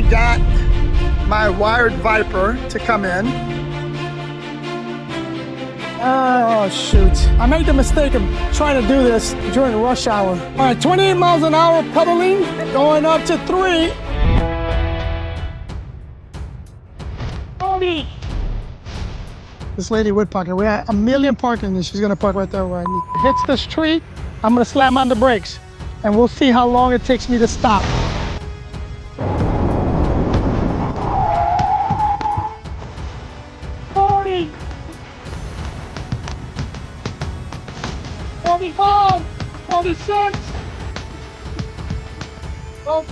finally got my wired Viper to come in. Oh shoot, I made the mistake of trying to do this during rush hour. All right, 28 miles an hour pedaling, going up to 3. This lady would park. We had a million parking and she's gonna park right there where I need. Hits this tree, I'm gonna slam on the brakes and we'll see how long it takes me to stop. $40, $45, $46. Don't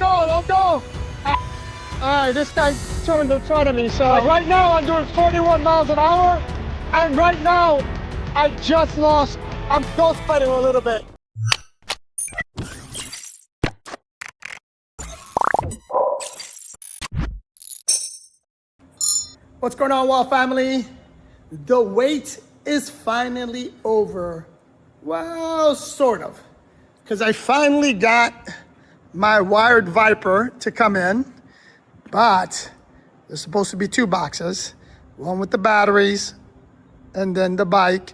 go. All right, this guy turned in front of me. So right now I'm doing 41 miles an hour. And right now I'm ghost fighting a little bit. What's going on, Wall family? The wait is finally over. Well, sort of. Because I finally got my wired Viper to come in. But there's supposed to be 2 boxes. One with the batteries and then the bike.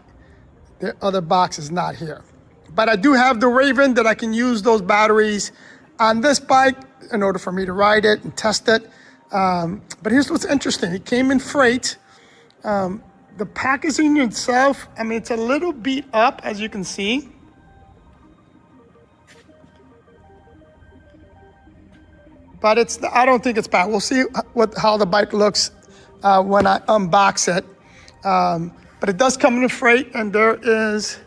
The other box is not here. But I do have the Raven that I can use those batteries on this bike in order for me to ride it and test it. But here's what's interesting. It came in freight. The packaging itself, I mean, it's a little beat up, as you can see. But I don't think it's bad. We'll see how the bike looks when I unbox it. But it does come in freight, and there is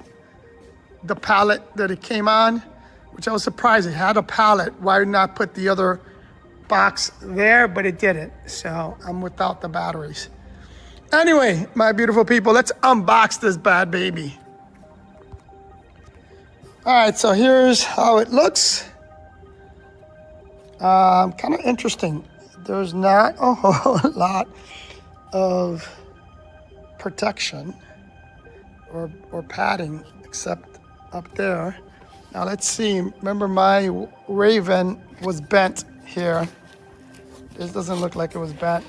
the pallet that it came on, which I was surprised it had a pallet. Why not put the other box there? But it didn't, so I'm without the batteries. Anyway, my beautiful people, let's unbox this bad baby. All right, so here's how it looks. Kind of interesting. There's not a whole lot of protection or padding except up there. Now let's see. Remember, my Raven was bent here. This doesn't look like it was bent.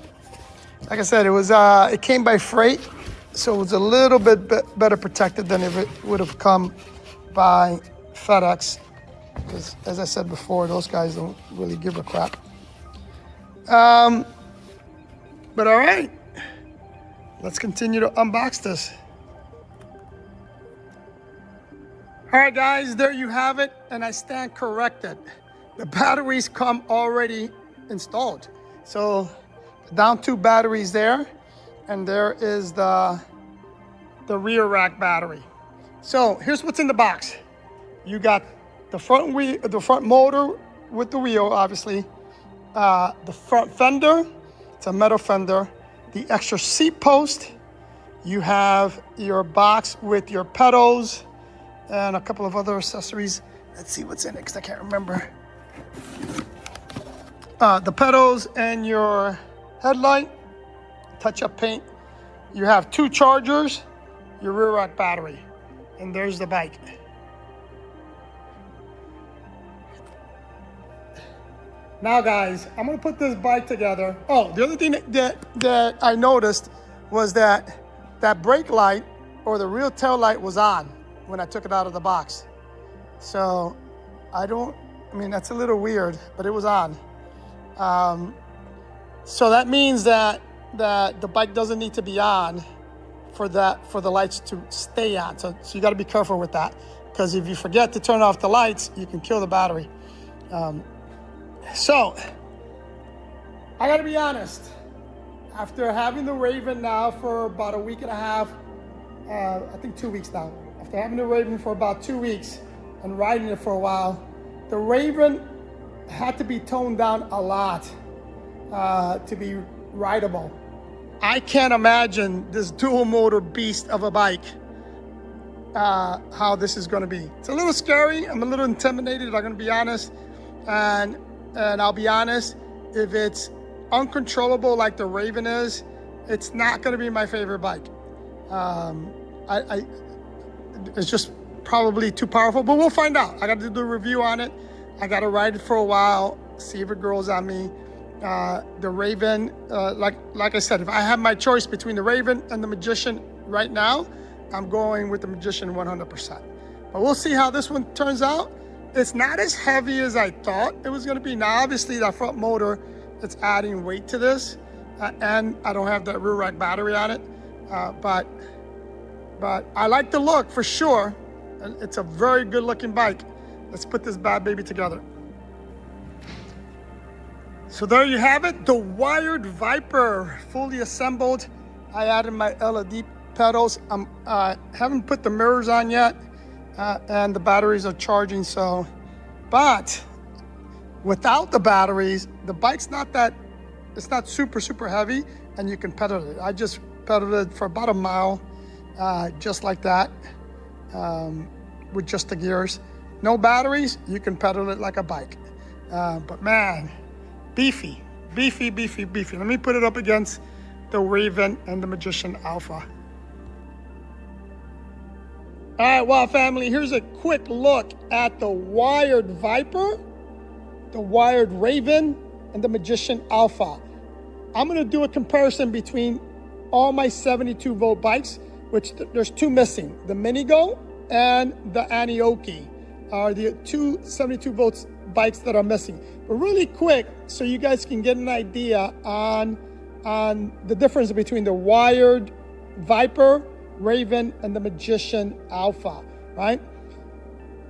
Like I said, it came by freight, so it was a little bit better protected than if it would have come by FedEx. Because, as I said before, those guys don't really give a crap. But all right, let's continue to unbox this. All right, guys, there you have it, and I stand corrected. The batteries come already installed. So down 2 batteries there, and there is the rear rack battery. So here's what's in the box. You got the front wheel, the front motor with the wheel, obviously. The front fender, it's a metal fender. The extra seat post. You have your box with your pedals and a couple of other accessories. Let's see what's in it, because I can't remember. The pedals and your headlight, touch-up paint. You have 2 chargers, your rear rack battery, and there's the bike. Now, guys, I'm gonna put this bike together. Oh, the other thing that I noticed was that brake light or the rear tail light was on when I took it out of the box. So I mean, that's a little weird, but it was on. So that means that the bike doesn't need to be on for the lights to stay on. So you got to be careful with that, because if you forget to turn off the lights, you can kill the battery. So I got to be honest. After having the Raven now for about a week and a half, I think 2 weeks now. After having the Raven for about 2 weeks and riding it for a while, the Raven had to be toned down a lot to be rideable. I can't imagine this dual motor beast of a bike, how this is going to be. It's a little scary. I'm a little intimidated, I'm going to be honest. And I'll be honest, if it's uncontrollable like the Raven is, it's not going to be my favorite bike. It's just probably too powerful, but we'll find out. I got to do a review on it. I got to ride it for a while, see if it grows on me. The Raven, like I said, if I have my choice between the Raven and the Magician right now, I'm going with the Magician 100%. But we'll see how this one turns out. It's not as heavy as I thought it was going to be. Now, obviously, that front motor, it's adding weight to this, and I don't have that rear rack battery on it. But I like the look for sure. It's a very good looking bike. Let's put this bad baby together. So there you have it, the wired Viper, fully assembled. I added my LED pedals. I haven't put the mirrors on yet, and the batteries are charging. So, but without the batteries, the bike's not that, it's not super heavy, and you can pedal it. I just pedaled it for about a mile, just like that, with just the gears. No batteries, you can pedal it like a bike. But man, beefy. Let me put it up against the Raven and the Magician Alpha. All right, well, family, here's a quick look at the wired Viper, the wired Raven, and the Magician Alpha. I'm gonna do a comparison between all my 72 volt bikes, which there's two missing, the Minigo and the Anioki are the two 72 volts bikes that are missing. But really quick, so you guys can get an idea on the difference between the wired Viper, Raven, and the Magician Alpha, right?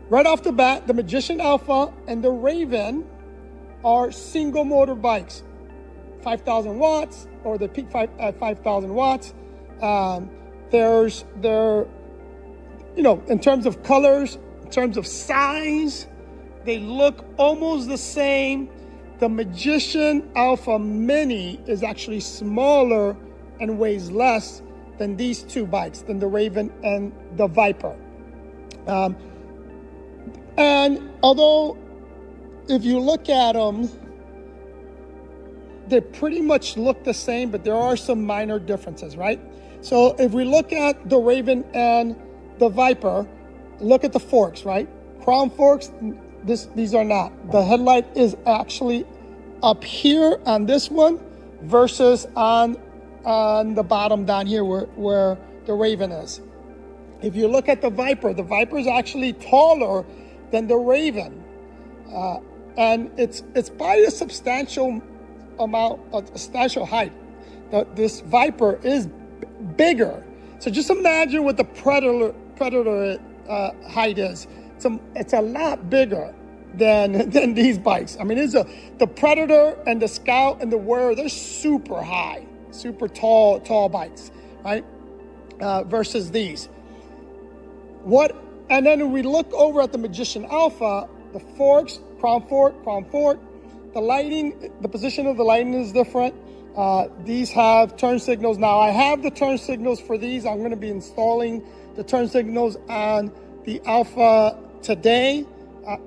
Right off the bat, the Magician Alpha and the Raven are single motor bikes, 5,000 watts, or they peak at 5,000 watts. In terms of colors, in terms of size, they look almost the same. The Magician Alpha Mini is actually smaller and weighs less than these two bikes, than the Raven and the Viper. And although if you look at them, they pretty much look the same, but there are some minor differences, right? So if we look at the Raven and the Viper, look at the forks, right? Crown forks, these are not. The headlight is actually up here on this one versus on the bottom down here where the Raven is. If you look at the Viper is actually taller than the Raven. And it's by a substantial amount, a substantial height. This Viper is bigger. So just imagine what the Predator height is. It's a lot bigger than these bikes. I mean, the Predator and the Scout and the Warrior, they're super high, super tall bikes, right? Versus these. And then we look over at the Magician Alpha, the forks, crown fork. The lighting, the position of the lighting is different. These have turn signals. Now I have the turn signals for these. I'm going to be installing the turn signals on the Alpha today.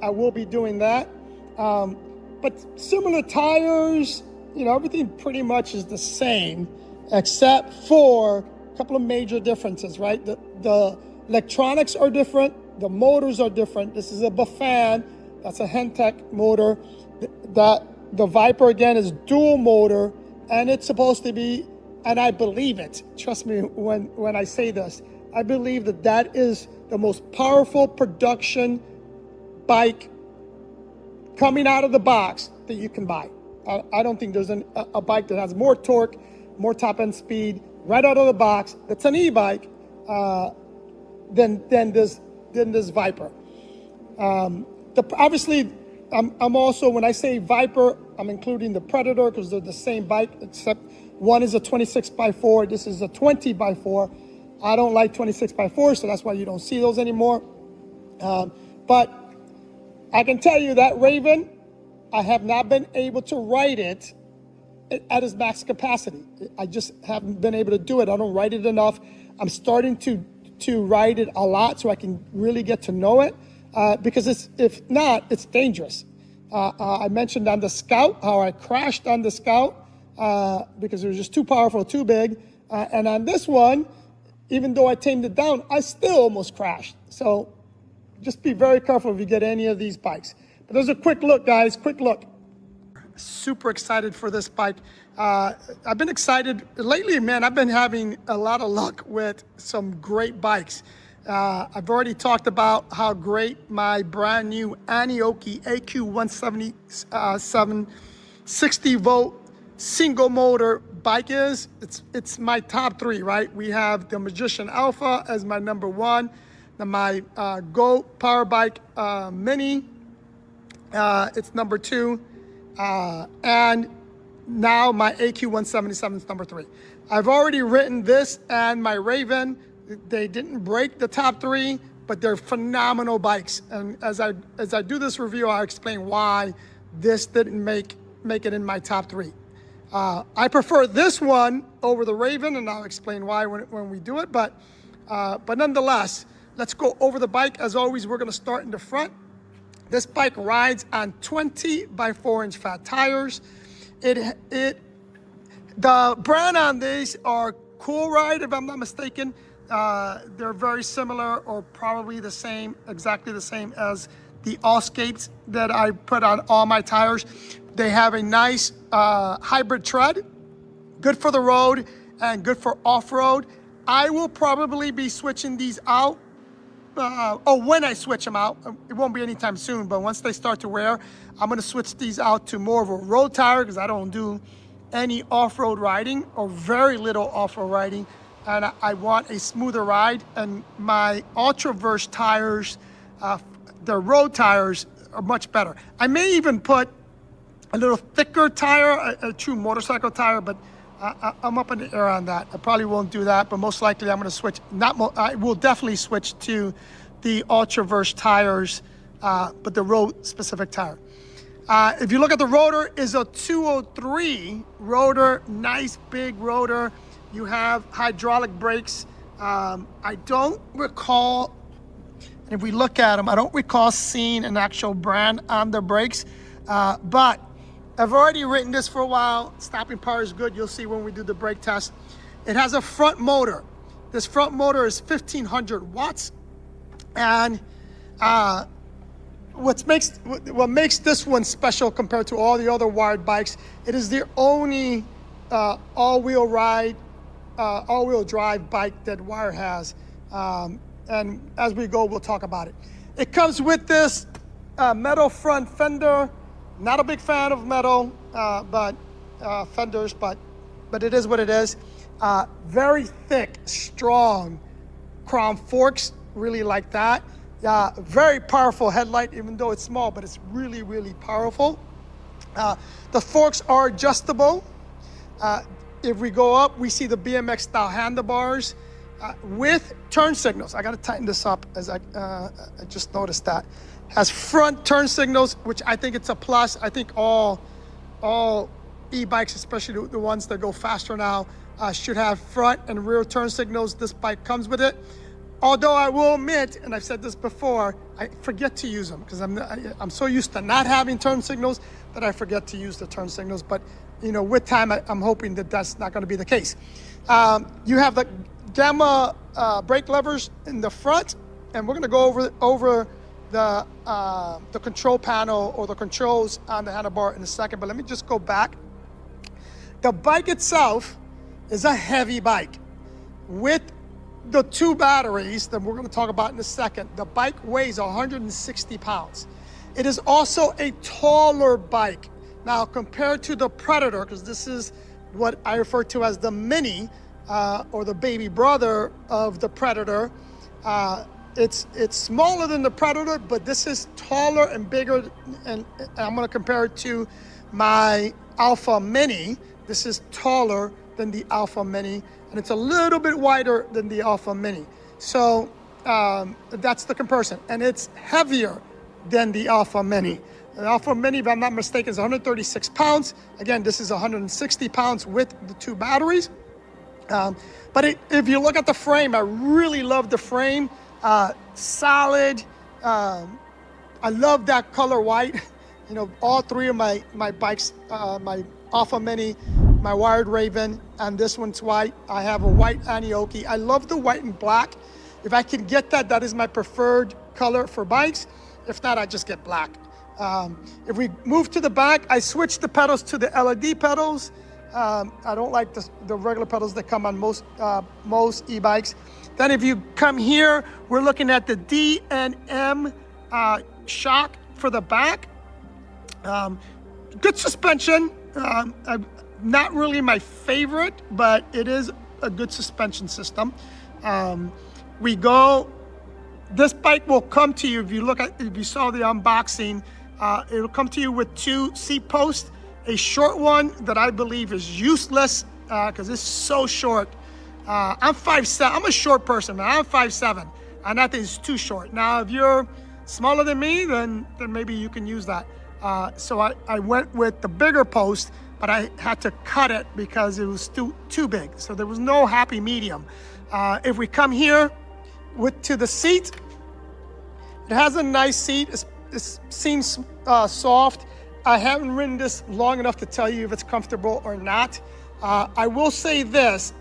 I will be doing that. But similar tires, everything pretty much is the same, except for a couple of major differences, right? The electronics are different. The motors are different. This is a Bafan. That's a Hentech motor. The Viper, again, is dual motor, and it's supposed to be, and I believe it, trust me when I say this, I believe that is the most powerful production bike coming out of the box that you can buy. I don't think there's a bike that has more torque, more top-end speed, right out of the box, that's an e-bike, than this Viper. Obviously, I'm also, when I say Viper, I'm including the Predator because they're the same bike, except one is a 26x4, this is a 20x4. I don't like 26x4, so that's why you don't see those anymore. But I can tell you that Raven, I have not been able to ride it at its max capacity. I just haven't been able to do it. I don't ride it enough. I'm starting to ride it a lot so I can really get to know it. Because if not, it's dangerous. I mentioned on the Scout how I crashed on the Scout because it was just too powerful, too big. And on this one, even though I tamed it down, I still almost crashed. So just be very careful if you get any of these bikes. But there's a quick look, guys, quick look. super excited for this bike. I've been excited lately, man. I've been having a lot of luck with some great bikes. I've already talked about how great my brand new Anioki AQ177 60 volt single motor bike is. It's my top three, right? We have the Magician Alpha as my number one, then my Go Power Bike Mini, it's number two, and now my AQ177 is number three. I've already written this and my Raven. They didn't break the top three, but they're phenomenal bikes. And as I do this review, I'll explain why this didn't make it in my top three. I prefer this one over the Raven, and I'll explain why when we do it. But nonetheless, let's go over the bike. As always, we're gonna start in the front. This bike rides on 20 by 4-inch fat tires. The brand on these are Cool Ride, if I'm not mistaken. They're very similar, or probably the same, exactly the same as the Allscapes that I put on all my tires. They have a nice hybrid tread, good for the road and good for off-road. I will probably be switching these out. When I switch them out, it won't be anytime soon, but once they start to wear, I'm gonna switch these out to more of a road tire because I don't do any off-road riding or very little off-road riding, and I want a smoother ride. And my Ultraverse tires, the road tires, are much better. I may even put a little thicker tire, a true motorcycle tire, but I'm up in the air on that. I probably won't do that, but most likely I'm gonna switch, I will definitely switch to the Ultraverse tires, but the road specific tire. If you look at the rotor, is a 203 rotor, nice big rotor. You have hydraulic brakes. I don't recall, if we look at them, I don't recall seeing an actual brand on the brakes, but I've already written this for a while. Stopping power is good. You'll see when we do the brake test. It has a front motor. This front motor is 1500 watts. And what makes this one special compared to all the other wired bikes, it is the only all-wheel drive bike that Wire has. And as we go, we'll talk about it. It comes with this metal front fender. Not a big fan of metal fenders, but it is what it is. Very thick, strong chrome forks, really like that. Very powerful headlight, even though it's small, but it's really, really powerful. The forks are adjustable. If we go up, we see the BMX style handlebars with turn signals. I gotta tighten this up as I just noticed that. Has front turn signals, which I think it's a plus. I think all e-bikes, especially the ones that go faster now, should have front and rear turn signals. This bike comes with it. Although I will admit, and I've said this before, I forget to use them because I'm so used to not having turn signals that I forget to use the turn signals. But with time, I'm hoping that that's not going to be the case. You have the Gamma brake levers in the front, and we're going to go over the control panel or the controls on the handlebar in a second, but let me just go back. The bike itself is a heavy bike. With the two batteries that we're going to talk about in a second, the bike weighs 160 pounds. It is also a taller bike. Now, compared to the Predator, because this is what I refer to as the Mini, or the baby brother of the Predator, it's smaller than the Predator, but this is taller and bigger, and I'm going to compare it to my Alpha Mini. This is taller than the Alpha Mini, and it's a little bit wider than the Alpha Mini. So that's the comparison, and it's heavier than the Alpha Mini. The Alpha Mini, if I'm not mistaken, is 136 pounds. Again, this is 160 pounds with the two batteries. But if you look at the frame, I really love the frame. Solid. I love that color white. All three of my bikes, my Alpha Mini, my Wired Raven, and this one's white. I have a white Anioki. I love the white and black. If I can get that is my preferred color for bikes. If not, I just get black. If we move to the back, I switched the pedals to the LED pedals. I don't like the regular pedals that come on most e-bikes. Then if you come here, we're looking at the D and M shock for the back. Good suspension. Not really my favorite, but it is a good suspension system. This bike will come to you, if you saw the unboxing, it'll come to you with 2 seat posts, a short one that I believe is useless because it's so short. I'm 5'7", I'm a short person, man. I'm 5'7", and I think it's too short. Now, if you're smaller than me, then maybe you can use that. So I went with the bigger post, but I had to cut it because it was too big. So there was no happy medium. If we come here to the seat, it has a nice seat. It seems soft. I haven't ridden this long enough to tell you if it's comfortable or not. I will say this,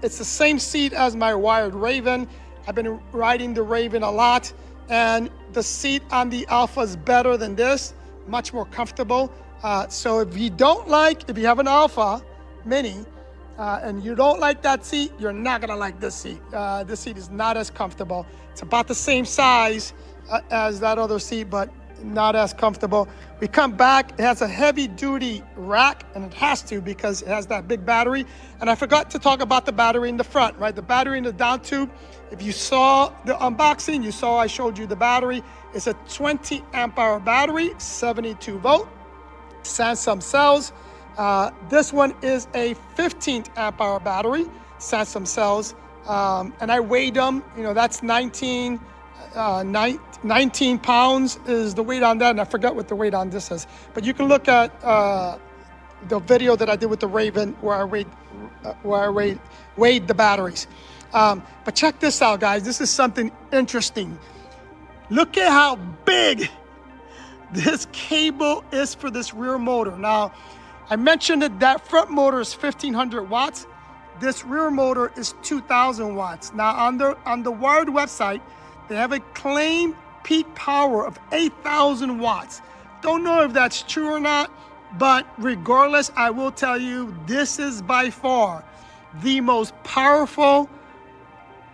it's the same seat as my wired Raven. I've been riding the Raven a lot, and the seat on the Alpha is better than this, much more comfortable. So if you have an Alpha Mini, and you don't like that seat, you're not gonna like this seat. This seat is not as comfortable. It's about the same size as that other seat, but not as comfortable. We come back, it has a heavy duty rack, and it has to because it has that big battery. And I forgot to talk about the battery in the front, right? The battery in the down tube, if you saw the unboxing, I showed you the battery. It's a 20 amp hour battery, 72 volt, Samsung cells. This one is a 15 amp hour battery, Samsung cells. And I weighed them, that's 19 pounds is the weight on that, and I forgot what the weight on this is. But you can look at the video that I did with the Raven where I weighed the batteries. But check this out, guys. This is something interesting. Look at how big this cable is for this rear motor. Now, I mentioned that front motor is 1,500 watts. This rear motor is 2,000 watts. Now, on the Wired website, they have a claimed peak power of 8,000 watts. Don't know if that's true or not, but regardless, I will tell you, this is by far the most powerful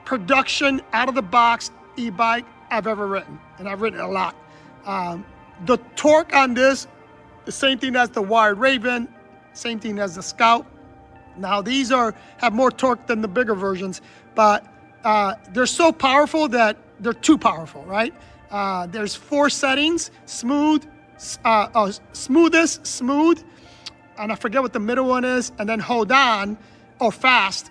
production out of the box e-bike I've ever ridden, and I've ridden a lot. The torque on this, the same thing as the Wired Raven, same thing as the Scout. Now these have more torque than the bigger versions, but they're so powerful that they're too powerful, right? There's 4 settings: smooth, smoothest, smooth, and I forget what the middle one is, and then hold on, or fast,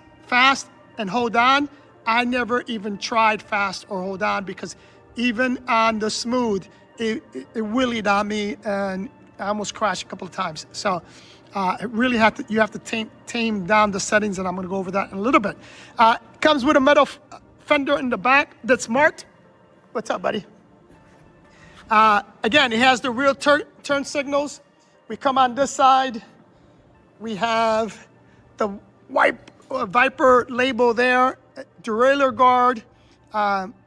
and hold on. I never even tried fast or hold on because even on the smooth, it wheelied on me and I almost crashed a couple of times. So you have to tame down the settings, and I'm gonna go over that in a little bit. Comes with a metal fender in the back that's marked. What's up, buddy? Again, it has the rear turn signals. We come on this side. We have the Viper label there, derailleur guard.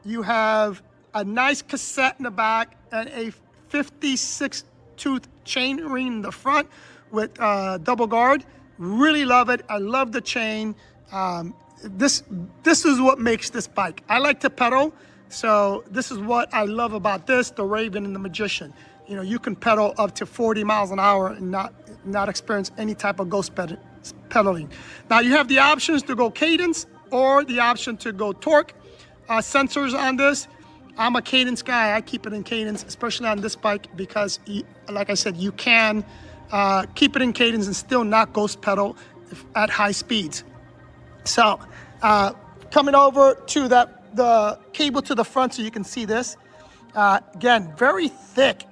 You have a nice cassette in the back and a 56 tooth chain ring in the front with double guard. Really love it. I love the chain. This is what makes this bike. I like to pedal, so this is what I love about this, the Raven and the Magician. You can pedal up to 40 miles an hour and not experience any type of ghost pedaling. Now you have the options to go cadence or the option to go torque. Sensors on this, I'm a cadence guy. I keep it in cadence, especially on this bike, because like I said, you can keep it in cadence and still not ghost pedal at high speeds. So coming over to the cable to the front so you can see this. Again, very thick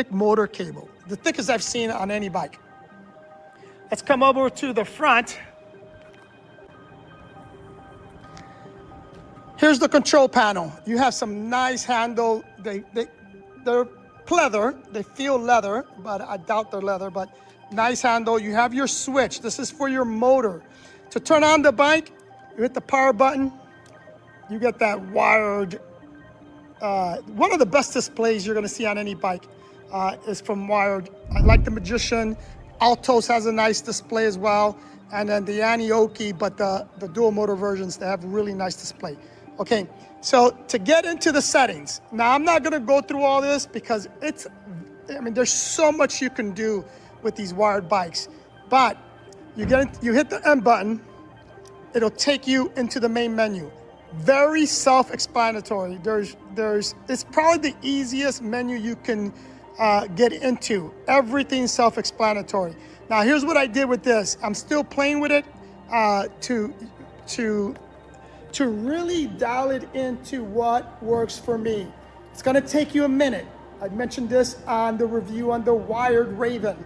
motor cable. The thickest I've seen on any bike. Let's come over to the front. Here's the control panel. You have some nice handle. They're pleather. They feel leather, but I doubt they're leather, but nice handle. You have your switch. This is for your motor. To turn on the bike, you hit the power button. You get that wired, one of the best displays you're gonna see on any bike. is from wired. I like the Magician. Altos has a nice display as well. And then the Anioki, but the dual motor versions, they have really nice display. Okay, so to get into the settings, now I'm not gonna go through all this because there's so much you can do with these wired bikes. But you hit the M button, it'll take you into the main menu. Very self-explanatory. It's probably the easiest menu you can get into. Everything's self-explanatory. Now here's what I did with this. I'm still playing with it to really dial it into what works for me. It's gonna take you a minute. I mentioned this on the review on the wired Raven.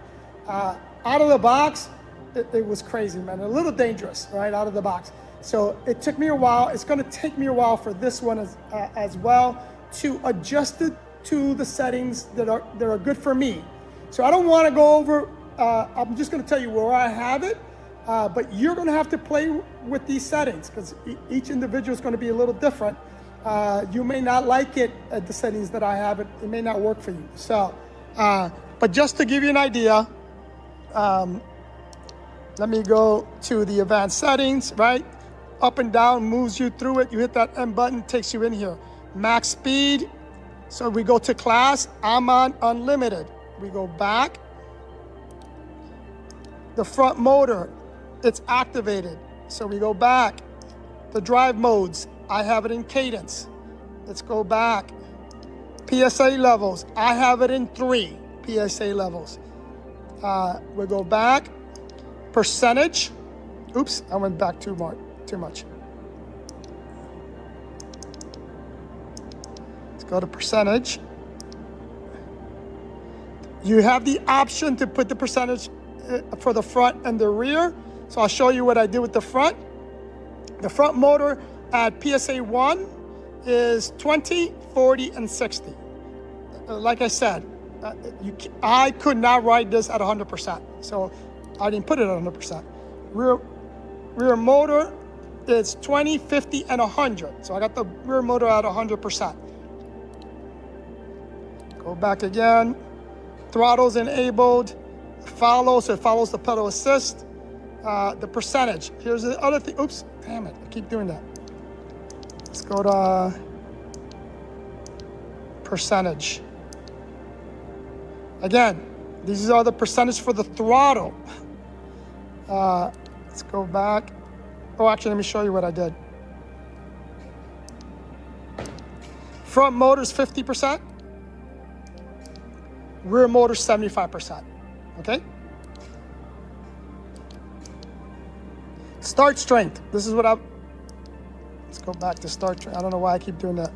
Out of the box, it was crazy, man. A little dangerous, right, out of the box. So it took me a while. It's gonna take me a while for this one as well to adjust it to the settings that are good for me. So I don't wanna go over, I'm just gonna tell you where I have it, but you're gonna have to play with these settings because each individual is gonna be a little different. You may not like it at the settings that I have it. It may not work for you. So, but just to give you an idea, let me go to the advanced settings, right? Up and down moves you through it. You hit that M button, takes you in here. Max speed. So we go to class. I'm on unlimited. We go back. The front motor, it's activated. So we go back. The drive modes, I have it in cadence. Let's go back. PSA levels, I have it in 3 PSA levels. We go back. Percentage. Oops, I went back too much. Let's go to percentage. You have the option to put the percentage for the front and the rear. So I'll show you what I did with the front. The front motor at PSA 1 is 20, 40, and 60. Like I said, I could not ride this at 100%. So I didn't put it at 100%. Rear motor is 20, 50, and 100. So I got the rear motor at 100%. Go back again. Throttle's enabled. Follow, so it follows the pedal assist. The percentage. Here's the other thing. Oops, damn it, I keep doing that. Let's go to percentage. Again, these are the percentage for the throttle. Let's go back. Oh, actually, let me show you what I did. Front motor's 50%. Rear motor's 75%. Okay? Start strength. This is what let's go back to start strength. I don't know why I keep doing that.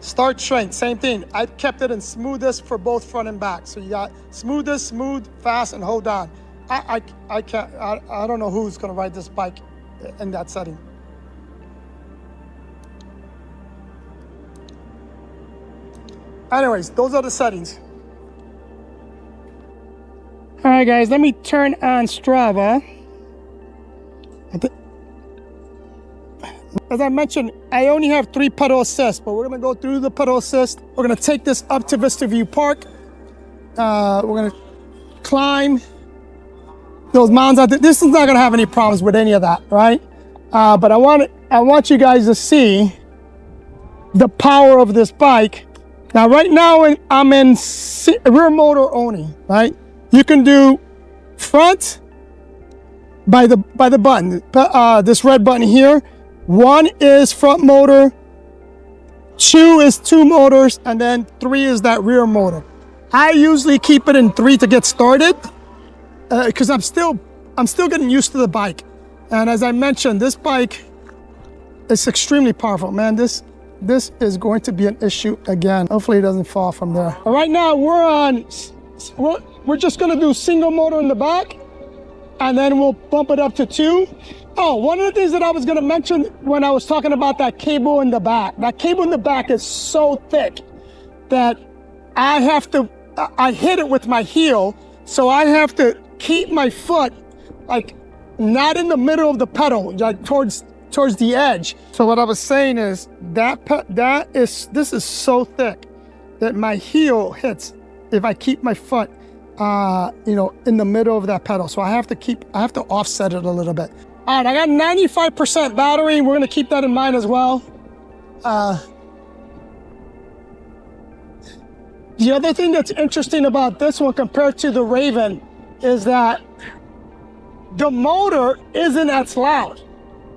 Start strength, same thing. I kept it in smoothest for both front and back. So you got smoothest, smooth, fast, and hold on. I can't, I don't know who's gonna ride this bike in that setting. Anyways, those are the settings. All right, guys, let me turn on Strava. As I mentioned, I only have 3 pedal assists, but we're gonna go through the pedal assist. We're gonna take this up to Vista View Park. We're gonna climb those mountains out there. This is not gonna have any problems with any of that, right? But I want you guys to see the power of this bike. Now, right now, I'm in rear motor only, right? You can do front by the button, this red button here. 1 is front motor, 2 is 2 motors, and then 3 is that rear motor. I usually keep it in 3 to get started because I'm still getting used to the bike. And as I mentioned, this bike is extremely powerful, man. This is going to be an issue again. Hopefully it doesn't fall from there. Right now we're just gonna do single motor in the back, and then we'll bump it up to 2. Oh, one of the things that I was gonna mention when I was talking about that cable in the back, that cable in the back is so thick that I hit it with my heel, so I have to keep my foot like not in the middle of the pedal, like towards towards the edge. So what I was saying is this is so thick that my heel hits if I keep my foot, in the middle of that pedal. So I have to offset it a little bit. All right, I got 95% battery. We're gonna keep that in mind as well. The other thing that's interesting about this one compared to the Raven is that the motor isn't as loud.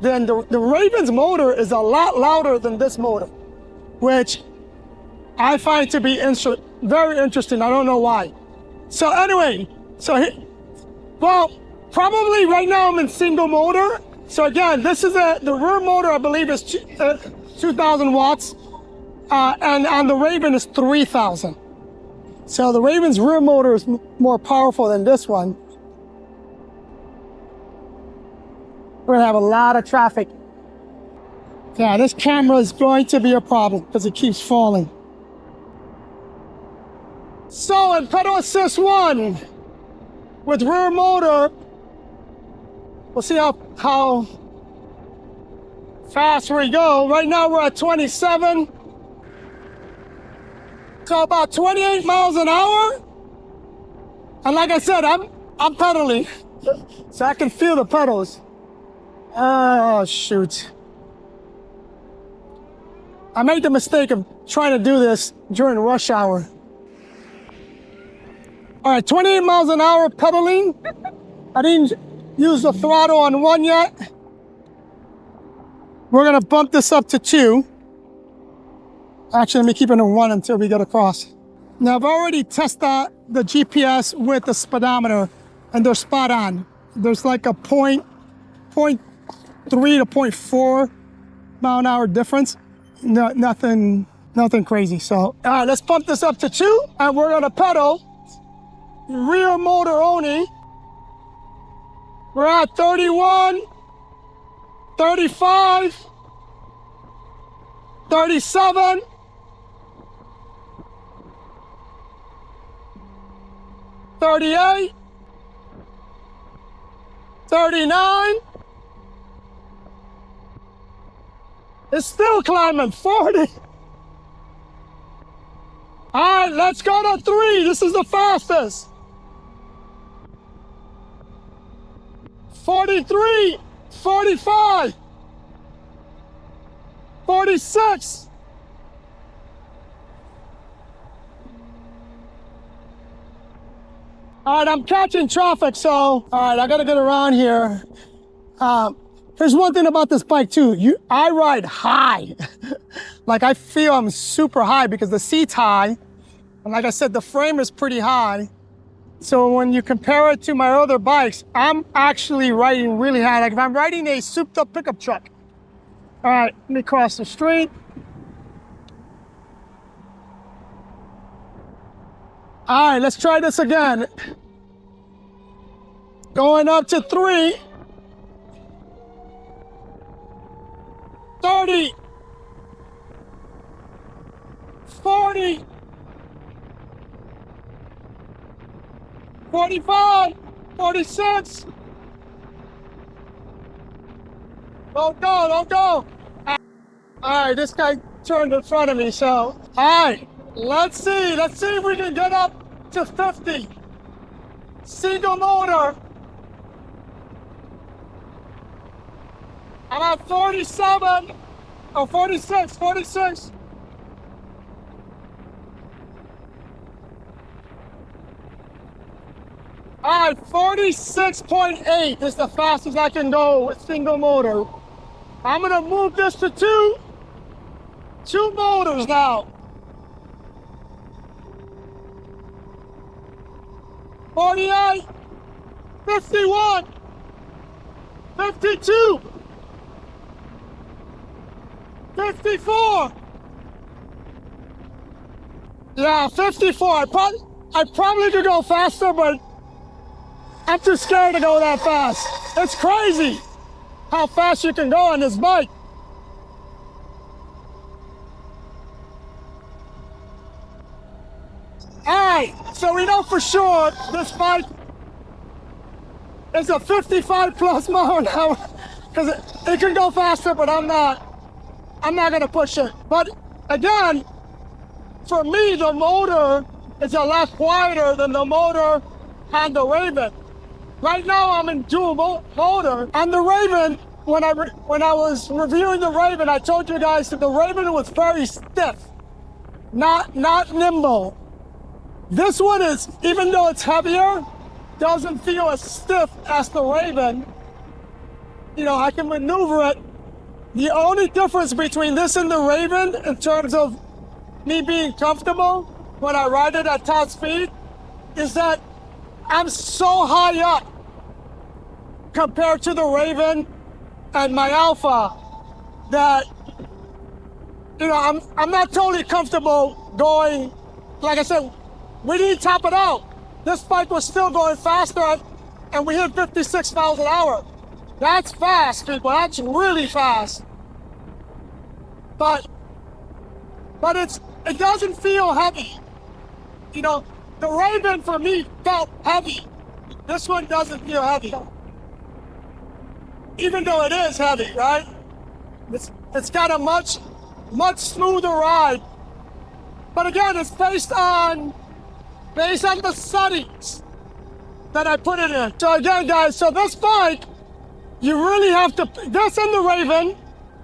Then the Raven's motor is a lot louder than this motor, which I find to be very interesting. I don't know why. So anyway, probably right now I'm in single motor. So again, this is the rear motor, I believe is 2,000 watts. And on the Raven is 3,000. So the Raven's rear motor is more powerful than this one. We're gonna have a lot of traffic. Yeah, this camera is going to be a problem because it keeps falling. So in pedal assist 1 with rear motor, we'll see how fast we go. Right now we're at 27. So about 28 miles an hour. And like I said, I'm pedaling, so I can feel the pedals. Oh, shoot. I made the mistake of trying to do this during rush hour. All right, 28 miles an hour pedaling. I didn't use the throttle on 1 yet. We're gonna bump this up to 2. Actually, let me keep it in 1 until we get across. Now, I've already tested the GPS with the speedometer, and they're spot on. There's like a 0.3 to 0.4 mile an hour difference. No, nothing crazy. So, all right, let's bump this up to 2, and we're gonna pedal rear motor only. We're at 31, 35, 37, 38, 39. It's still climbing, 40. All right, let's go to 3. This is the fastest. 43, 45, 46. All right, I'm catching traffic, so all right, I gotta get around here. There's one thing about this bike too. I ride high. Like I feel I'm super high because the seat's high. And like I said, the frame is pretty high. So when you compare it to my other bikes, I'm actually riding really high. Like if I'm riding a souped up pickup truck. All right, let me cross the street. All right, let's try this again. Going up to 3. 30, 40, 45, 46. Don't go. All right, this guy turned in front of me, so. All right, let's see if we can get up to 50. Single motor. I'm at 47, or 46. All right, 46.8 is the fastest I can go with single motor. I'm gonna move this to 2. 2 motors now. 48, 51, 52. 54. Yeah, 54. I probably could go faster, but I'm too scared to go that fast. It's crazy how fast you can go on this bike. All right, so we know for sure this bike is a 55 plus mile an hour because it can go faster, but I'm not gonna push it. But again, for me, the motor is a lot quieter than the motor on the Raven. Right now, I'm in dual motor. On the Raven, when I was reviewing the Raven, I told you guys that the Raven was very stiff, not nimble. This one is, even though it's heavier, doesn't feel as stiff as the Raven. You know, I can maneuver it. The only difference between this and the Raven in terms of me being comfortable when I ride it at top speed is that I'm so high up compared to the Raven and my Alpha that, you know, I'm not totally comfortable going. Like I said, we didn't top it out. This bike was still going faster, and we hit 56 miles an hour. That's fast, people. That's really fast. But it doesn't feel heavy. You know, the Raven for me felt heavy. This one doesn't feel heavy. Even though it is heavy, right? It's got a much smoother ride. But again, it's based on the settings that I put it in. So again, guys, so this bike, you really have to, this and the Raven,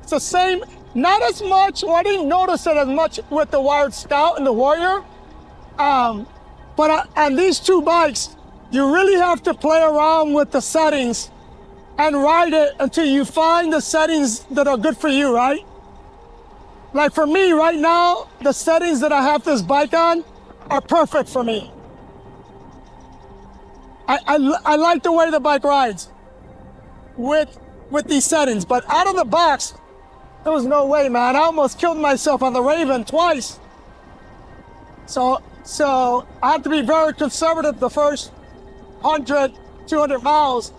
it's the same, not as much, or I didn't notice it as much with the Wired Scout and the Warrior. But on these two bikes, you really have to play around with the settings and ride it until you find the settings that are good for you, right? Like for me right now, the settings that I have this bike on are perfect for me. I like the way the bike rides with these settings, but out of the box, there was no way, man. I almost killed myself on the Raven twice. So I have to be very conservative the first 100, 200 miles.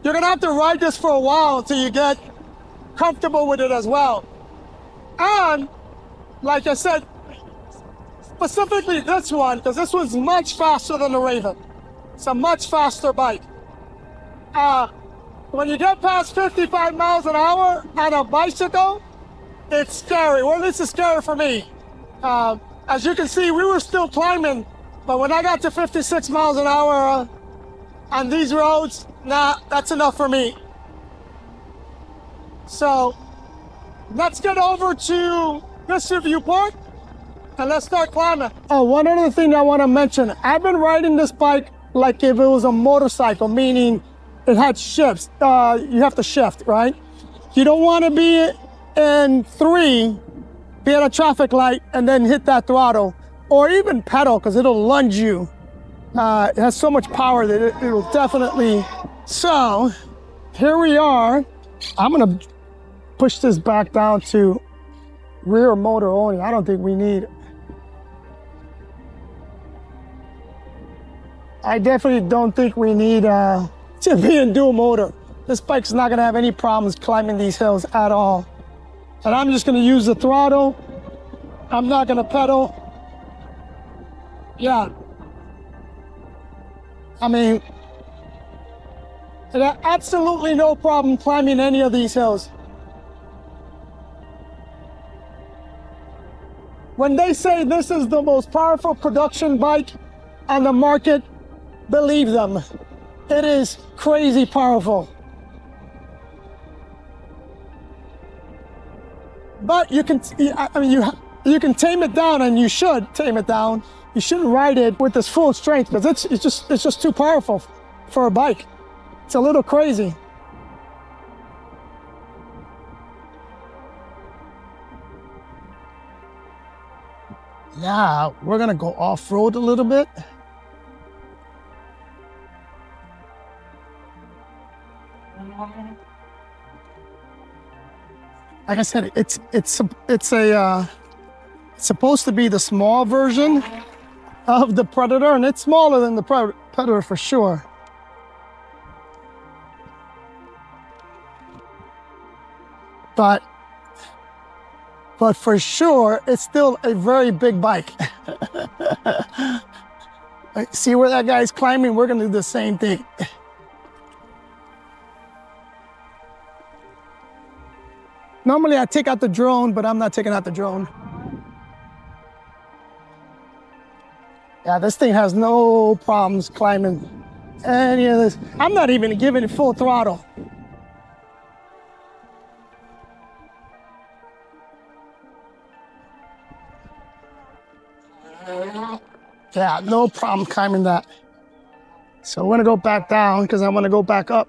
You're gonna have to ride this for a while until you get comfortable with it as well. And like I said, specifically this one, because this one's much faster than the Raven. It's a much faster bike. When you get past 55 miles an hour on a bicycle, it's scary. Well, at least it's scary for me. As you can see, we were still climbing, but when I got to 56 miles an hour on these roads, nah, that's enough for me. So let's get over to this viewport and let's start climbing. Oh, one other thing I want to mention. I've been riding this bike like if it was a motorcycle, meaning it had shifts. You have to shift, right? You don't want to be in 3, be at a traffic light, and then hit that throttle, or even pedal, because it'll lunge you. It has so much power that it'll definitely. So here we are. I'm gonna push this back down to rear motor only. I don't think we need. I definitely don't think we need to be in dual motor. This bike's not gonna have any problems climbing these hills at all. And I'm just gonna use the throttle. I'm not gonna pedal. Yeah. I mean, absolutely no problem climbing any of these hills. When they say this is the most powerful production bike on the market, believe them. It is crazy powerful. But you can, I mean, you can tame it down, and you should tame it down. You shouldn't ride it with this full strength, because it's just too powerful for a bike. It's a little crazy. Now we're gonna go off-road a little bit. Like I said, it's supposed to be the small version of the Predator, and it's smaller than the Predator for sure. But for sure, it's still a very big bike. See where that guy's climbing? We're gonna do the same thing. Normally I take out the drone, but I'm not taking out the drone. Yeah, this thing has no problems climbing any of this. I'm not even giving it full throttle. Yeah, no problem climbing that. So we're gonna go back down because I want to go back up.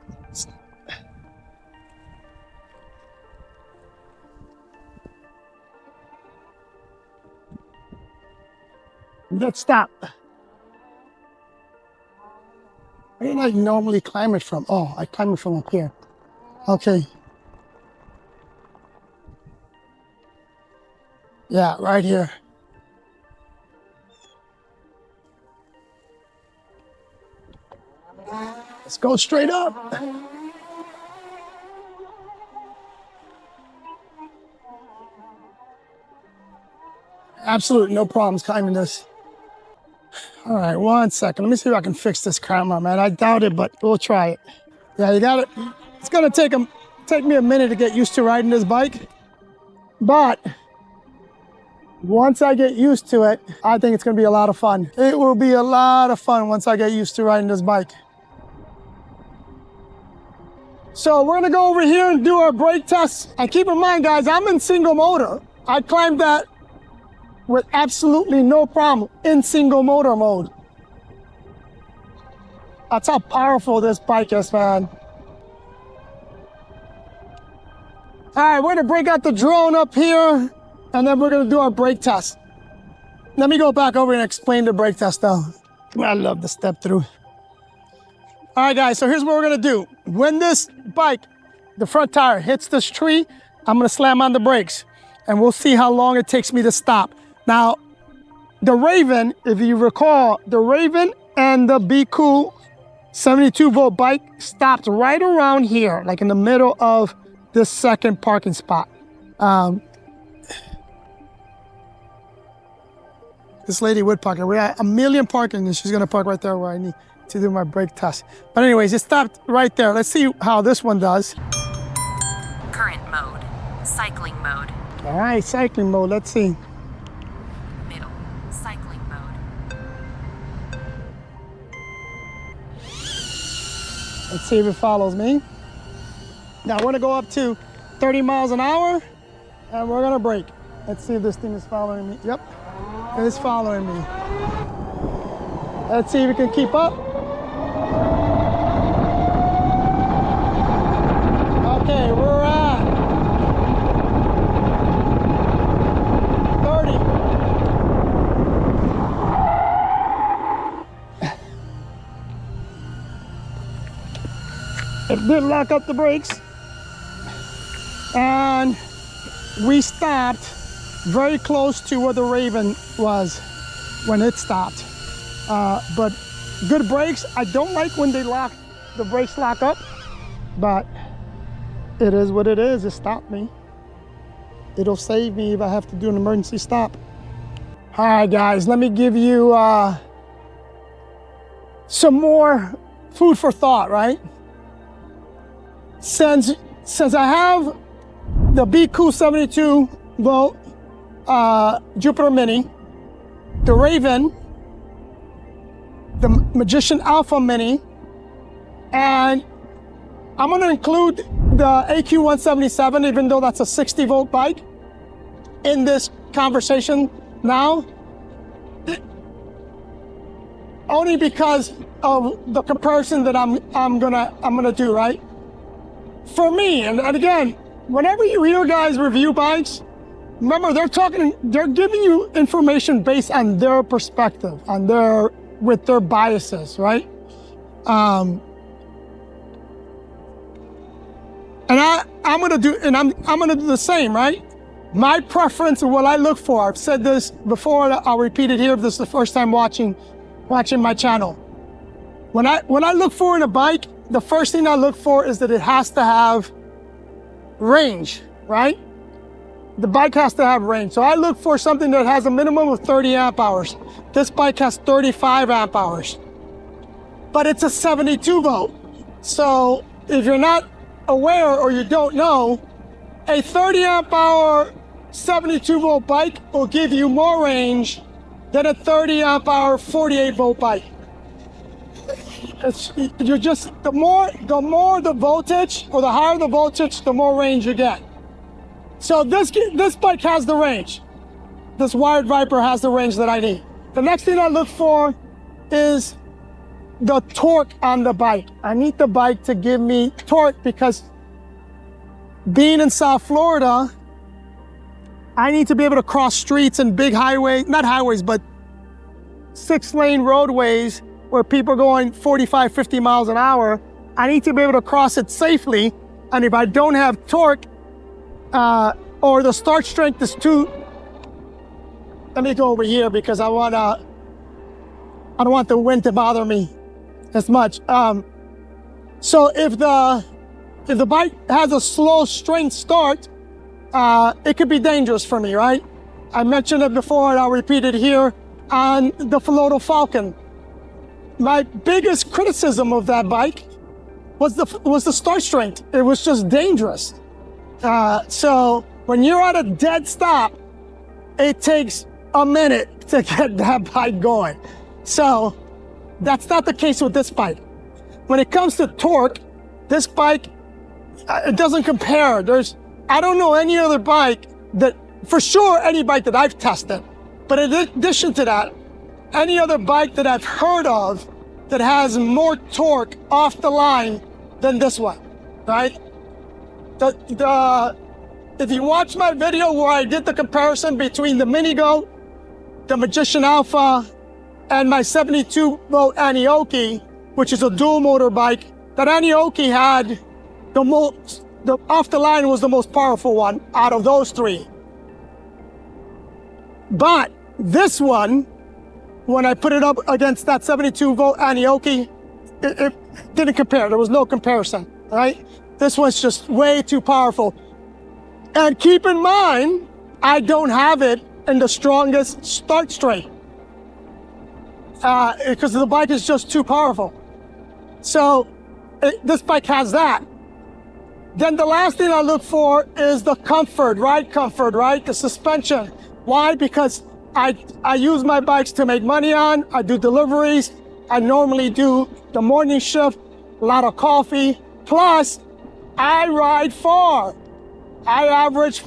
Let's stop. Where did I normally climb it from? Oh, I climb it from up here. Okay. Yeah, right here. Let's go straight up. Absolutely no problems climbing this. All right, 1 second. Let me see if I can fix this camera, man. I doubt it, but we'll try it. Yeah, you got it. It's gonna take me a minute to get used to riding this bike, but once I get used to it, I think it's gonna be a lot of fun. It will be a lot of fun once I get used to riding this bike. So we're gonna go over here and do our brake test. And keep in mind, guys, I'm in single motor. I climbed that with absolutely no problem in single motor mode. That's how powerful this bike is, man. All right, we're gonna break out the drone up here, and then we're gonna do our brake test. Let me go back over and explain the brake test now. I love the step through. All right, guys, so here's what we're gonna do. When this bike, the front tire, hits this tree, I'm gonna slam on the brakes, and we'll see how long it takes me to stop. Now, the Raven, if you recall, the Raven and the Be Cool 72-volt bike stopped right around here, like in the middle of this second parking spot. This lady would park. We got a million parking, and she's gonna park right there where I need to do my brake test. But anyways, it stopped right there. Let's see how this one does. Current mode, cycling mode. All right, cycling mode, let's see. Middle, cycling mode. Let's see if it follows me. Now we're gonna go up to 30 miles an hour, and we're gonna brake. Let's see if this thing is following me. Yep, it is following me. Let's see if it can keep up. Okay, we're at 30. It did lock up the brakes, and we stopped very close to where the Raven was when it stopped. But good brakes. I don't like when the brakes lock up, but it is what it is. It stopped me. It'll save me if I have to do an emergency stop. All right, guys, let me give you some more food for thought, right? Since I have the Be Cool 72-volt Jupiter Mini, the Raven, the Magician Alpha Mini, and I'm gonna include the AQ 177, even though that's a 60-volt bike, in this conversation now, only because of the comparison that I'm gonna do, right? For me, and again, whenever you hear guys review bikes, remember they're giving you information based on their perspective, with their biases, right? And I'm gonna do the same, right? My preference and what I look for. I've said this before. I'll repeat it here if this is the first time watching my channel. When I look for in a bike, the first thing I look for is that it has to have range, right? The bike has to have range. So I look for something that has a minimum of 30 amp hours. This bike has 35 amp hours, but it's a 72 volt. So if you're not aware or you don't know, a 30 amp hour 72 volt bike will give you more range than a 30 amp hour 48 volt bike. You're just, the more the voltage, or the higher the voltage, the more range you get. So this bike has the range. This Wired Viper has the range that I need. The next thing I look for is the torque on the bike. I need the bike to give me torque because being in South Florida, I need to be able to cross streets and big highways, not highways, but 6-lane roadways where people are going 45, 50 miles an hour. I need to be able to cross it safely. And if I don't have torque, or the start strength is too, let me go over here because I don't want the wind to bother me as much. So if the bike has a slow strength start, it could be dangerous for me, right? I mentioned it before and I'll repeat it here on the Floto Falcon. My biggest criticism of that bike was the start strength. It was just dangerous. So when you're at a dead stop, it takes a minute to get that bike going. So that's not the case with this bike. When it comes to torque, this bike, it doesn't compare. I don't know any other bike that, for sure, any bike that I've tested, but in addition to that, any other bike that I've heard of that has more torque off the line than this one, right? If you watch my video where I did the comparison between the Minigo, the Magician Alpha, and my 72 volt Anioki, which is a dual motor bike, that Anioki had the off the line was the most powerful one out of those three. But this one, when I put it up against that 72 volt Anioki, it didn't compare. There was no comparison, right? This one's just way too powerful. And keep in mind, I don't have it in the strongest start strength because the bike is just too powerful. So this bike has that. Then the last thing I look for is the comfort, ride comfort, right? The suspension. Why? Because I use my bikes to make money on. I do deliveries. I normally do the morning shift, a lot of coffee. Plus, I ride far. I average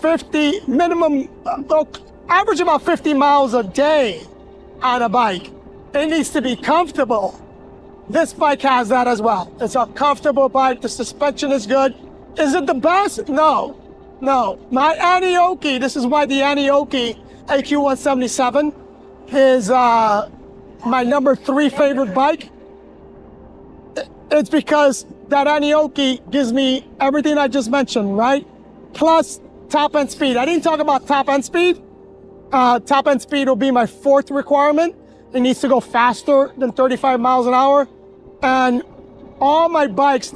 average about 50 miles a day on a bike. It needs to be comfortable. This bike has that as well. It's a comfortable bike. The suspension is good. Is it the best? No. My Anioki, this is why the Anioki AQ177 is my number 3 favorite bike. It's because that Anioki gives me everything I just mentioned, right? Plus top end speed. I didn't talk about top end speed. Top end speed will be my 4th requirement. It needs to go faster than 35 miles an hour. And all my bikes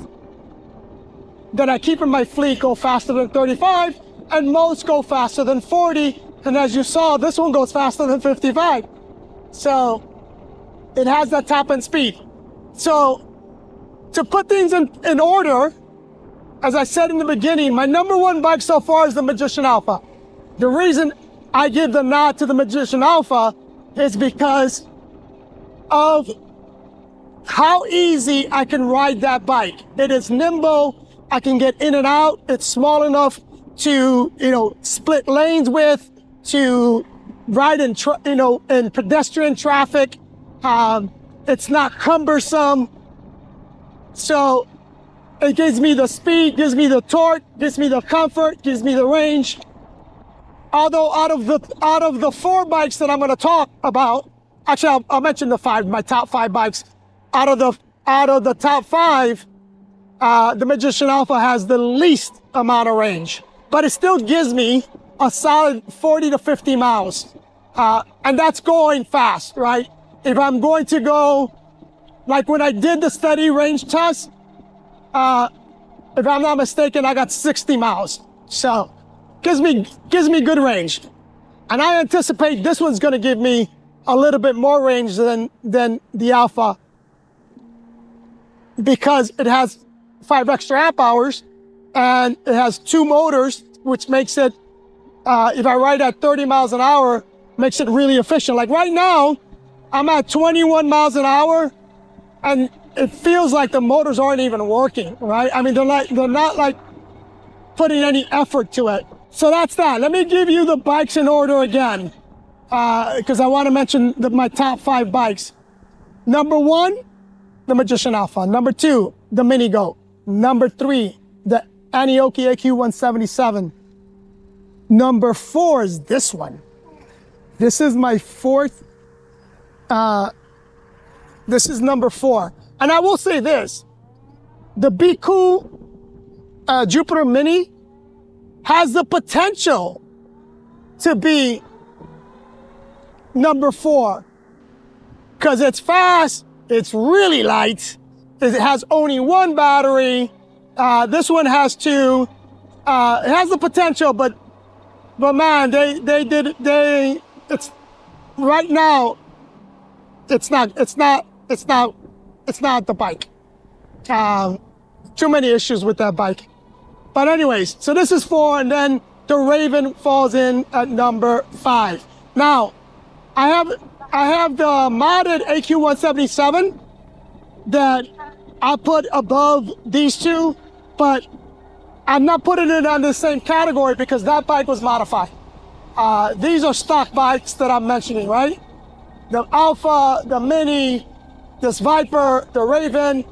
that I keep in my fleet go faster than 35, and most go faster than 40. And as you saw, this one goes faster than 55. So it has that top end speed. So to put things in order, as I said in the beginning, my number 1 bike so far is the Magician Alpha. The reason I give the nod to the Magician Alpha is because of how easy I can ride that bike. It is nimble. I can get in and out. It's small enough to, split lanes with, to ride in, in pedestrian traffic. It's not cumbersome. So it gives me the speed, gives me the torque, gives me the comfort, gives me the range. Although out of the 4 bikes that I'm going to talk about, actually I'll mention the 5, my top 5 bikes. Out of the top 5, the Magician Alpha has the least amount of range, but it still gives me a solid 40 to 50 miles. And that's going fast, right? If I'm going to go, like when I did the steady range test, if I'm not mistaken, I got 60 miles. So gives me good range. And I anticipate this one's gonna give me a little bit more range than the Alpha because it has 5 extra amp hours and it has 2 motors which makes it, if I ride at 30 miles an hour, makes it really efficient. Like right now, I'm at 21 miles an hour, and it feels like the motors aren't even working, right? I mean, they're not like putting any effort to it. So that's that. Let me give you the bikes in order again, because I want to mention my top 5 bikes. Number 1, the Magician Alpha. Number 2, the Mini Goat. Number 3, the Anioki AQ177. Number 4 is this one. This is my 4th. This is number 4. And I will say this, the Be Cool Jupiter Mini has the potential to be number 4 because it's fast, it's really light, it has only 1 battery. This one has 2. It has the potential, but man, it's right now. It's not the bike. Too many issues with that bike. But anyways, so this is 4, and then the Raven falls in at number 5. Now, I have the modded AQ177 that I put above these 2, but I'm not putting it on the same category because that bike was modified. These are stock bikes that I'm mentioning, right? The Alpha, the Mini, this Viper, the Raven,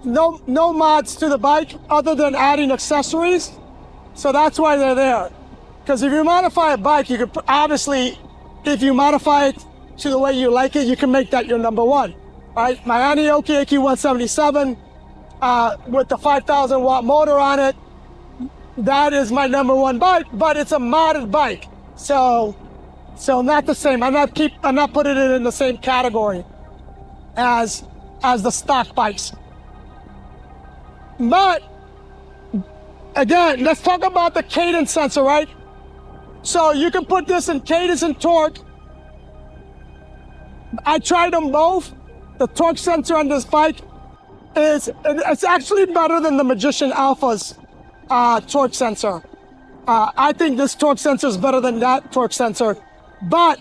no mods to the bike other than adding accessories. So that's why they're there. Because if you modify a bike, you could obviously, if you modify it to the way you like it, you can make that your number 1, right? My Anioki AQ177 with the 5,000 watt motor on it, that is my number 1 bike, but it's a modded bike. So not the same. I'm not putting it in the same category as the stock bikes. But again, let's talk about the cadence sensor, right? So you can put this in cadence and torque. I tried them both. The torque sensor on this bike it's actually better than the Magician Alpha's torque sensor. I think this torque sensor is better than that torque sensor, but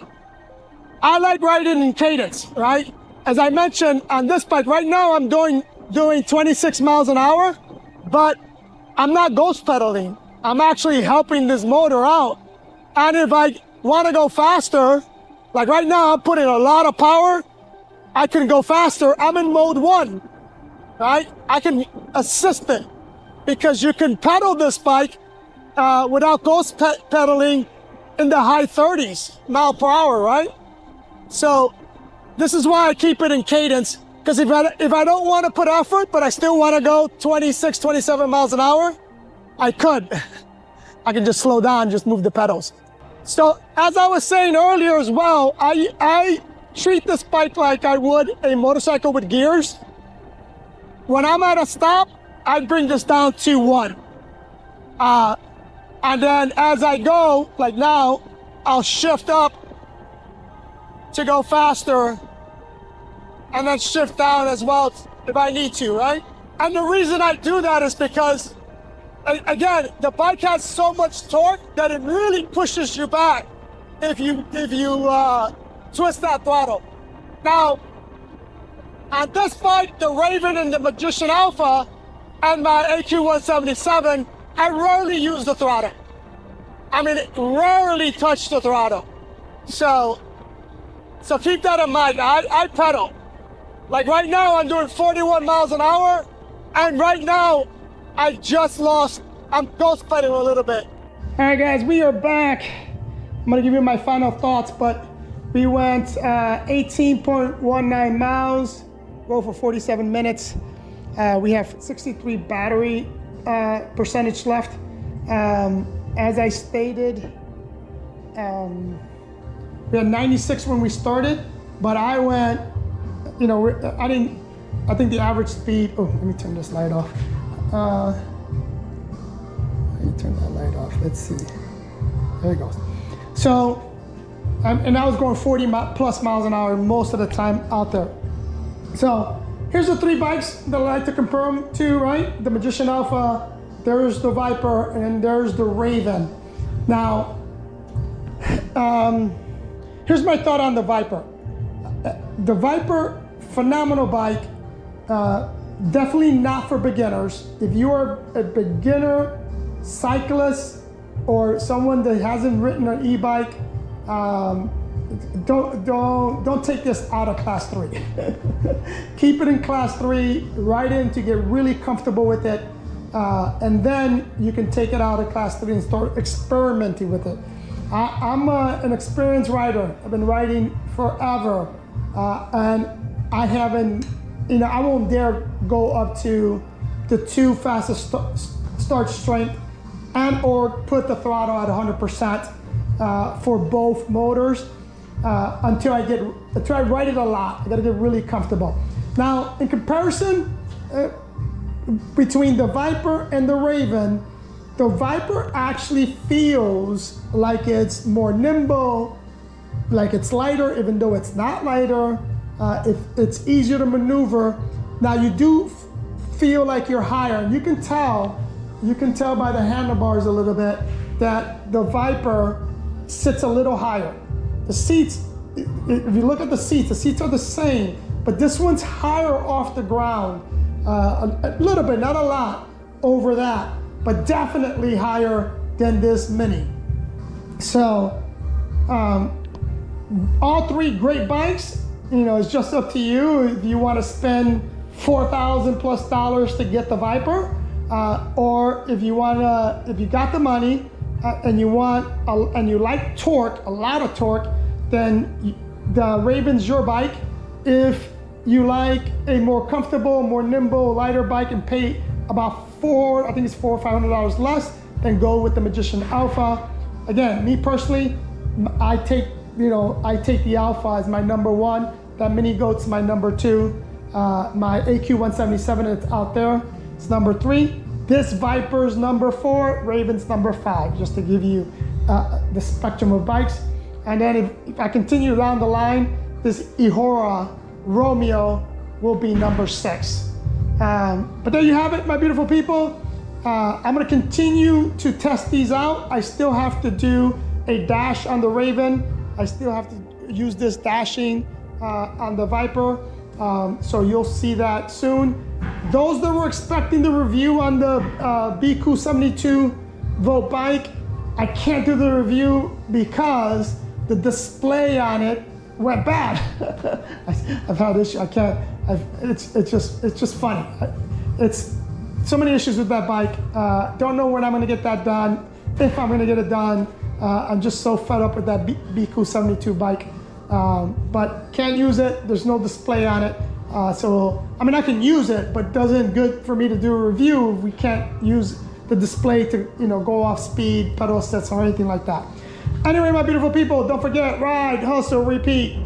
I like riding in cadence, right? As I mentioned on this bike, right now I'm doing 26 miles an hour, but I'm not ghost pedaling. I'm actually helping this motor out. And if I want to go faster, like right now I'm putting a lot of power, I can go faster. I'm in mode 1, right? I can assist it because you can pedal this bike without ghost pedaling in the high 30s mile per hour, right? So this is why I keep it in cadence, because if I don't want to put effort, but I still want to go 26, 27 miles an hour, I could. I can just slow down, just move the pedals. So as I was saying earlier as well, I treat this bike like I would a motorcycle with gears. When I'm at a stop, I bring this down to 1. And then as I go, like now, I'll shift up to go faster and then shift down as well if I need to, right? And the reason I do that is because, again, the bike has so much torque that it really pushes you back if you twist that throttle. Now, on this bike, the Raven and the Magician Alpha and my AQ177, I rarely use the throttle. I mean, rarely touch the throttle. So keep that in mind. I pedal. Like right now, I'm doing 41 miles an hour, and right now, I'm ghost pedaling a little bit. All right, guys, we are back. I'm gonna give you my final thoughts, but we went 18.19 miles, go for 47 minutes. We have 63 battery percentage left. As I stated, we had 96 when we started, but I went, I think the average speed, let me turn this light off. Let me turn that light off, let's see. There it goes. So, and I was going 40 plus miles an hour most of the time out there. So, here's the 3 bikes that I like to compare them to, right? The Magician Alpha, there's the Viper, and there's the Raven. Now, here's my thought on the Viper. The Viper, phenomenal bike. Definitely not for beginners. If you are a beginner cyclist or someone that hasn't ridden an e-bike, don't take this out of class 3. Keep it in class 3, ride in to get really comfortable with it, and then you can take it out of class 3 and start experimenting with it. I'm an experienced rider. I've been riding forever, and I haven't, I won't dare go up to the 2 fastest start strength and or put the throttle at 100% for both motors until I ride it a lot. I gotta get really comfortable. Now, in comparison between the Viper and the Raven, the Viper actually feels like it's more nimble, like it's lighter, even though it's not lighter. If it's easier to maneuver. Now you do feel like you're higher, and you can tell by the handlebars a little bit that the Viper sits a little higher. The seats, if you look at the seats are the same, but this one's higher off the ground, a little bit, not a lot, over that, but definitely higher than this Mini. So, all 3 great bikes. It's just up to you if you want to spend $4,000+ to get the Viper, or if you got the money and you like torque, a lot of torque, then the Raven's your bike. If you like a more comfortable, more nimble, lighter bike and pay about $400 or $500 less, then go with the Magician Alpha. Again, me personally, I take the Alpha as my number 1. That Mini Goat's my number 2. My AQ 177, it's out there. It's number 3. This Viper's number 4. Raven's number 5, just to give you the spectrum of bikes. And then if I continue down the line, this Ihora Romeo will be number 6. But there you have it, my beautiful people. I'm gonna continue to test these out. I still have to do a dash on the Raven. I still have to use this dashing on the Viper. So you'll see that soon. Those that were expecting the review on the BQ 72 volt bike, I can't do the review because the display on it went bad. I've had issues. I can't. It's just funny. It's so many issues with that bike. Don't know when I'm going to get that done. If I'm going to get it done, I'm just so fed up with that BQ 72 bike. But can't use it. There's no display on it. So I mean, I can use it, but doesn't good for me to do a review if we can't use the display to go off speed, pedal sets, or anything like that. Anyway, my beautiful people, don't forget, ride, hustle, repeat.